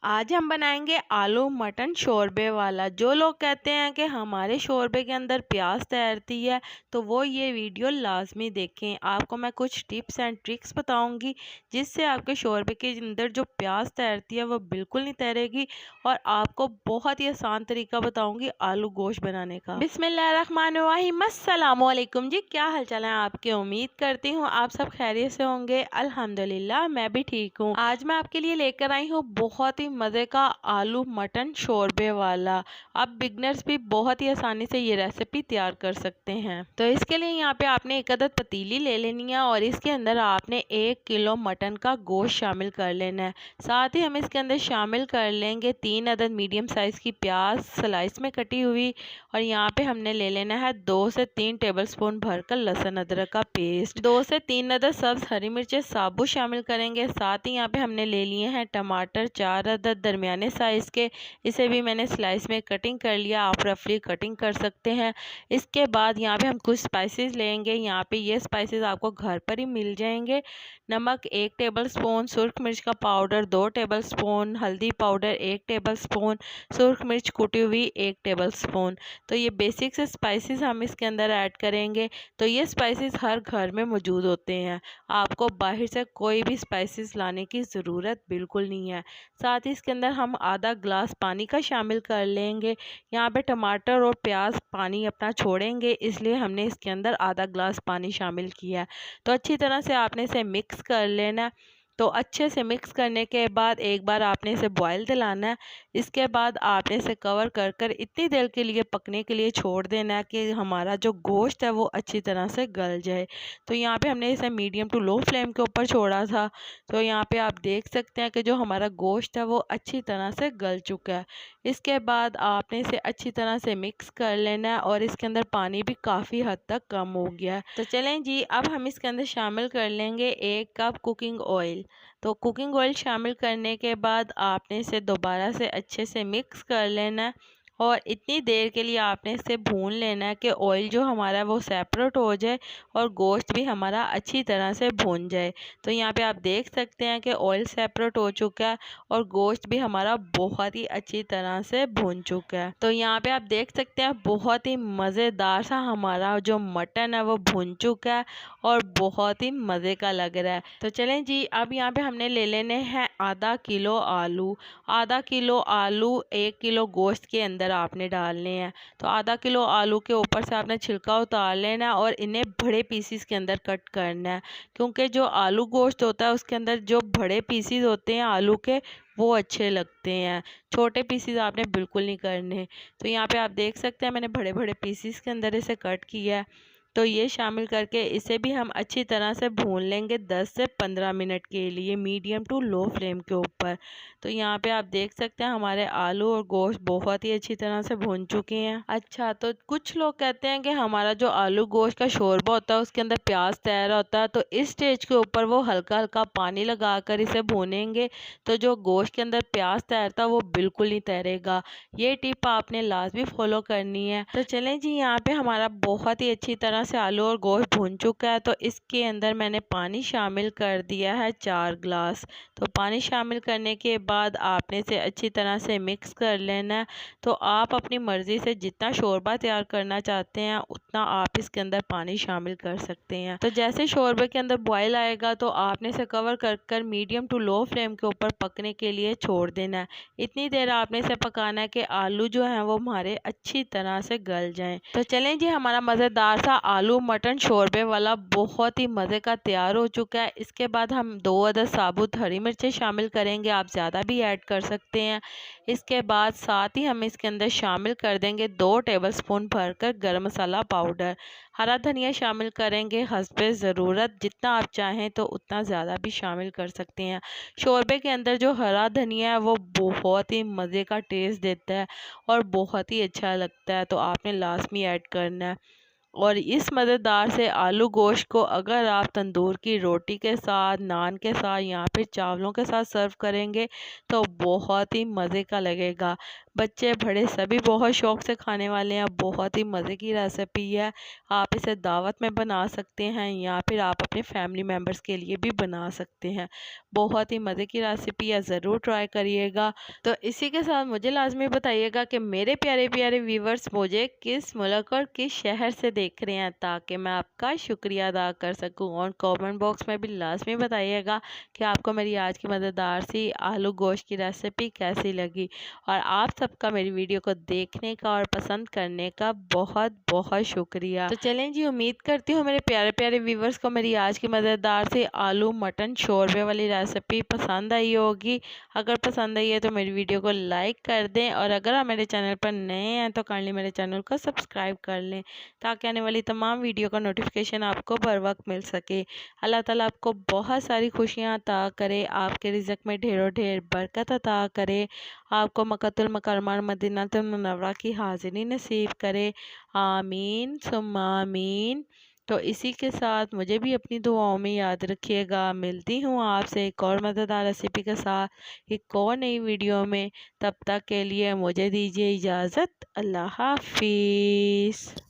आज हम बनाएंगे आलू मटन शोरबे वाला। जो लोग कहते हैं कि हमारे शोरबे के अंदर प्याज तैरती है तो वो ये वीडियो लाजमी देखें। आपको मैं कुछ टिप्स एंड ट्रिक्स बताऊंगी जिससे आपके शोरबे के अंदर जो प्याज तैरती है वो बिल्कुल नहीं तैरेगी। और आपको बहुत ही आसान तरीका बताऊंगी आलू गोश्त बनाने का। बिस्मिल्लाहिर्रहमानिर्रहीम। अस्सलामुअलैकुम जी, क्या हाल चाल है आपके? उम्मीद करती हूँ आप सब खैरियत से होंगे। अल्हम्दुलिल्लाह मैं भी ठीक हूँ। आज मैं आपके लिए लेकर आई हूँ बहुत ही मज़े का आलू मटन शोरबे वाला। अब बिगनर्स भी बहुत ही आसानी से ये रेसिपी तैयार कर सकते हैं। तो इसके लिए यहाँ पे आपने एक अदद पतीली ले लेनी है और इसके अंदर आपने 1 किलो मटन का गोश्त शामिल कर लेना है। साथ ही हम इसके अंदर शामिल कर लेंगे 3 अदद मीडियम साइज़ की प्याज स्लाइस में कटी हुई। और यहाँ पे हमने ले लेना है 2 से 3 टेबलस्पून भरकर लहसुन अदरक का पेस्ट। 2 से 3 अदद सब्ज हरी मिर्चें साबुत शामिल करेंगे। साथ ही यहाँ पे हमने ले लिए हैं टमाटर 4 अदद दरमियाने साइज़ के। इसे भी मैंने स्लाइस में कटिंग कर लिया, आप रफली कटिंग कर सकते हैं। इसके बाद यहाँ पे हम कुछ स्पाइसेस लेंगे। यहाँ पे ये स्पाइसेस आपको घर पर ही मिल जाएंगे। नमक 1 टेबलस्पून, सुर्ख मिर्च का पाउडर 2 टेबलस्पून, हल्दी पाउडर 1 टेबलस्पून, सुर्ख मिर्च कुटी हुई 1 टेबलस्पून। तो ये बेसिक से स्पाइसेस हम इसके अंदर ऐड करेंगे। तो ये स्पाइसेस हर घर में मौजूद होते हैं, आपको बाहर से कोई भी स्पाइसेस लाने की ज़रूरत बिल्कुल नहीं है। साथ ही इसके अंदर हम आधा ग्लास पानी का शामिल कर लेंगे। यहाँ पे टमाटर और प्याज पानी अपना छोड़ेंगे, इसलिए हमने इसके अंदर आधा ग्लास पानी शामिल किया है। तो अच्छी तरह से आपने इसे मिक्स कर लेना। तो अच्छे से मिक्स करने के बाद एक बार आपने इसे बॉयल दिलाना है। इसके बाद आपने इसे कवर कर कर इतनी देर के लिए पकने के लिए छोड़ देना है कि हमारा जो गोश्त है वो अच्छी तरह से गल जाए। तो यहाँ पे हमने इसे मीडियम टू लो फ्लेम के ऊपर छोड़ा था। तो यहाँ पे आप देख सकते हैं कि जो हमारा गोश्त है वो अच्छी तरह से गल चुका है। इसके बाद आपने इसे अच्छी तरह से मिक्स कर लेना है और इसके अंदर पानी भी काफ़ी हद तक कम हो गया है। तो चलें जी, अब हम इसके अंदर शामिल कर लेंगे 1 कप कुकिंग ऑयल। तो कुकिंग ऑयल शामिल करने के बाद आपने इसे दोबारा से अच्छे से मिक्स कर लेना है और इतनी देर के लिए आपने इसे भून लेना है कि ऑयल जो हमारा वो सेपरेट हो जाए और गोश्त भी हमारा अच्छी तरह से भून जाए। तो यहाँ पे आप देख सकते हैं कि ऑयल सेपरेट हो चुका है और गोश्त भी हमारा बहुत ही अच्छी तरह से भून चुका है। तो यहाँ पे आप देख सकते हैं बहुत ही मज़ेदार सा हमारा जो मटन है वो भून चुका है और बहुत ही मज़े का लग रहा है। तो चलें जी, अब यहाँ पे हमने ले लेने हैं आधा किलो आलू। आधा किलो आलू 1 किलो गोश्त के अंदर आपने डालने हैं। तो आधा किलो आलू के ऊपर से आपने छिलका उतार लेना और इन्हें बड़े पीसीस के अंदर कट करना है, क्योंकि जो आलू गोश्त होता है उसके अंदर जो बड़े पीसीस होते हैं आलू के वो अच्छे लगते हैं, छोटे पीसीस आपने बिल्कुल नहीं करने। तो यहाँ पे आप देख सकते हैं मैंने बड़े बड़े पीसीस के अंदर इसे कट किया है। तो ये शामिल करके इसे भी हम अच्छी तरह से भून लेंगे 10 से 15 मिनट के लिए मीडियम टू लो फ्लेम के ऊपर। तो यहाँ पे आप देख सकते हैं हमारे आलू और गोश्त बहुत ही अच्छी तरह से भून चुके हैं। अच्छा, तो कुछ लोग कहते हैं कि हमारा जो आलू गोश्त का शोरबा होता है उसके अंदर प्याज तैर होता है, तो इस स्टेज के ऊपर वो हल्का हल्का पानी लगा कर इसे भूनेंगे तो जो गोश्त के अंदर प्याज तैरता है वो बिल्कुल नहीं तैरेगा। ये टिप आपने लाजमी फॉलो करनी है। तो चलें जी, यहाँ पे हमारा बहुत ही अच्छी तरह से आलू और गोश्त भून चुका है। तो इसके अंदर मैंने पानी शामिल कर दिया है 4 ग्लास। तो पानी शामिल करने के बाद आपने इसे अच्छी तरह से मिक्स कर लेना है। तो आप अपनी मर्ज़ी से जितना शोरबा तैयार करना चाहते हैं उतना आप इसके अंदर पानी शामिल कर सकते हैं। तो जैसे शोरबे के अंदर बॉयल आएगा तो आपने इसे कवर कर कर मीडियम टू लो फ्लेम के ऊपर पकने के लिए छोड़ देना है। इतनी देर आपने इसे पकाना है कि आलू जो है वो हमारे अच्छी तरह से गल जाएं। तो चलें जी, हमारा मज़ेदार सा आलू मटन शोरबे वाला बहुत ही मज़े का तैयार हो चुका है। इसके बाद हम 2 अदद साबुत हरी मिर्चें शामिल करेंगे, आप ज़्यादा भी ऐड कर सकते हैं। इसके बाद साथ ही हम इसके अंदर शामिल कर देंगे 2 टेबलस्पून भरकर गरम मसाला पाउडर। हरा धनिया शामिल करेंगे हस्बे ज़रूरत, जितना आप चाहें तो उतना ज़्यादा भी शामिल कर सकते हैं। शोरबे के अंदर जो हरा धनिया है वो बहुत ही मज़े का टेस्ट देता है और बहुत ही अच्छा लगता है, तो आपने लाजमी ऐड करना है। और इस मज़ेदार से आलू गोश्त को अगर आप तंदूर की रोटी के साथ, नान के साथ या फिर चावलों के साथ सर्व करेंगे तो बहुत ही मज़े का लगेगा। बच्चे बड़े सभी बहुत शौक से खाने वाले हैं। बहुत ही मज़े की रेसिपी है। आप इसे दावत में बना सकते हैं या फिर आप अपने फैमिली मेम्बर्स के लिए भी बना सकते हैं। बहुत ही मज़े की रेसिपी है, ज़रूर ट्राई करिएगा। तो इसी के साथ मुझे लाजमी बताइएगा कि मेरे प्यारे प्यारे व्यूवर्स मुझे किस मुल्क और किस शहर से देख रहे हैं, ताकि मैं आपका शुक्रिया अदा कर सकूं। और कमेंट बॉक्स में भी लाजमी बताइएगा कि आपको मेरी आज की मज़ेदार सी आलू गोश्त की रेसिपी कैसी लगी। और आप सबका मेरी वीडियो को देखने का और पसंद करने का बहुत बहुत शुक्रिया। तो चलें जी, उम्मीद करती हूँ मेरे प्यारे प्यारे व्यूवर्स को मेरी आज की मज़ेदार सी आलू मटन शोरबे वाली रेसिपी पसंद आई होगी। अगर पसंद आई है तो मेरी वीडियो को लाइक कर दें, और अगर आप मेरे चैनल पर नए हैं तो काइंडली मेरे चैनल को सब्सक्राइब कर लें, ताकि आने वाली तमाम वीडियो का नोटिफिकेशन आपको बर वक्त मिल सके। अल्लाह ताला आपको बहुत सारी खुशियाँ अता करे, आपके रिज़्क़ में ढेरों ढेर बरकत अता करे, आपको मक्कतुल मुकर्रमा मदीनातुल मुनव्वरा की हाज़िरी नसीब करे। आमीन सुम्मा आमीन। तो इसी के साथ मुझे भी अपनी दुआओं में याद रखिएगा। मिलती हूँ आपसे एक और मज़ेदार रेसिपी के साथ एक और नई वीडियो में। तब तक के लिए मुझे दीजिए इजाज़त। अल्लाह हाफिज़।